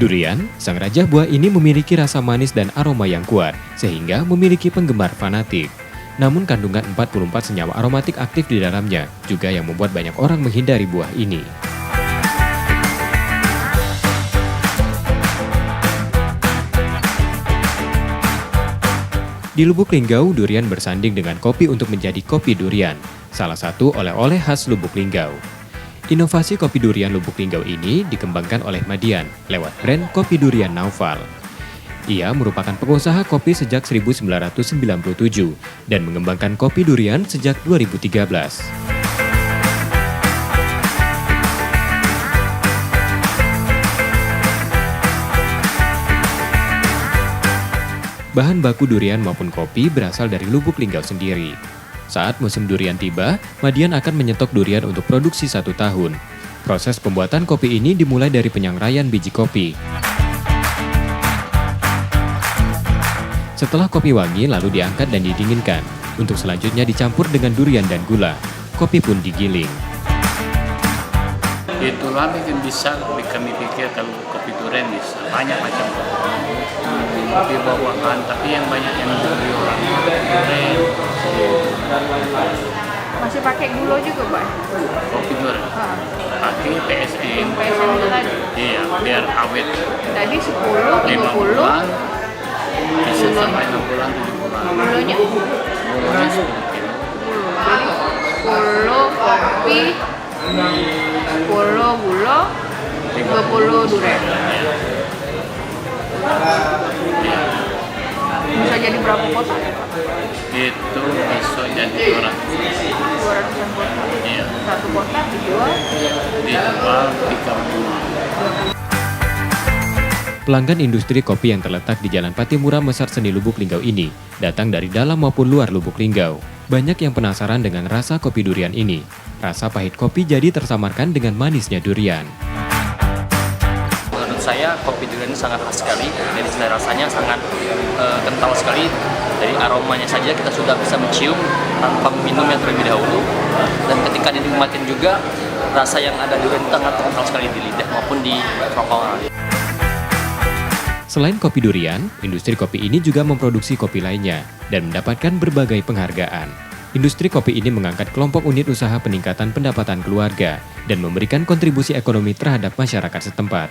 Durian, sang raja buah ini memiliki rasa manis dan aroma yang kuat, sehingga memiliki penggemar fanatik. Namun kandungan 44 senyawa aromatik aktif di dalamnya, juga yang membuat banyak orang menghindari buah ini. Di Lubuk Linggau, durian bersanding dengan kopi untuk menjadi kopi durian, salah satu oleh-oleh khas Lubuk Linggau. Inovasi kopi durian Lubuk Linggau ini dikembangkan oleh Madian lewat brand Kopi Durian Naufal. Ia merupakan pengusaha kopi sejak 1997 dan mengembangkan kopi durian sejak 2013. Bahan baku durian maupun kopi berasal dari Lubuk Linggau sendiri. Saat musim durian tiba, Madian akan menyetok durian untuk produksi 1 tahun. Proses pembuatan kopi ini dimulai dari penyangraian biji kopi. Setelah kopi wangi lalu diangkat dan didinginkan. Untuk selanjutnya dicampur dengan durian dan gula. Kopi pun digiling. Itulah bikin bisa kami pikir kalau kopi durian bisa banyak macam kopi buah-buahan, tapi yang banyak yang dibeli orang durian. Masih pakai gula juga, Pak? Kopi durian pakai PSM. PSM itu tadi? Iya, biar awet. Tadi 10, 5 30. bulan, bisa sampai 6 bulan, 7 bulan. Gulanya? Gulanya 10 kilo. Jadi 10 kopi, 10 gula, 30 durian. Bisa jadi berapa kotak ya, Pak? Itu bisa jadi 200-an kotak. Iya. Satu kotak dijual. Dijual 35. Pelanggan industri kopi yang terletak di Jalan Patimura Mesar Seni Lubuk Linggau ini datang dari dalam maupun luar Lubuk Linggau. Banyak yang penasaran dengan rasa kopi durian ini. Rasa pahit kopi jadi tersamarkan dengan manisnya durian. Menurut saya kopi durian ini sangat khas sekali, dari cita rasanya sangat kental sekali. Dari aromanya saja kita sudah bisa mencium tanpa meminumnya terlebih dahulu. Dan ketika dinikmatin juga, rasa yang ada durian sangat kental sekali di lidah maupun di kerongkongan. Selain kopi durian, industri kopi ini juga memproduksi kopi lainnya dan mendapatkan berbagai penghargaan. Industri kopi ini mengangkat kelompok unit usaha peningkatan pendapatan keluarga dan memberikan kontribusi ekonomi terhadap masyarakat setempat.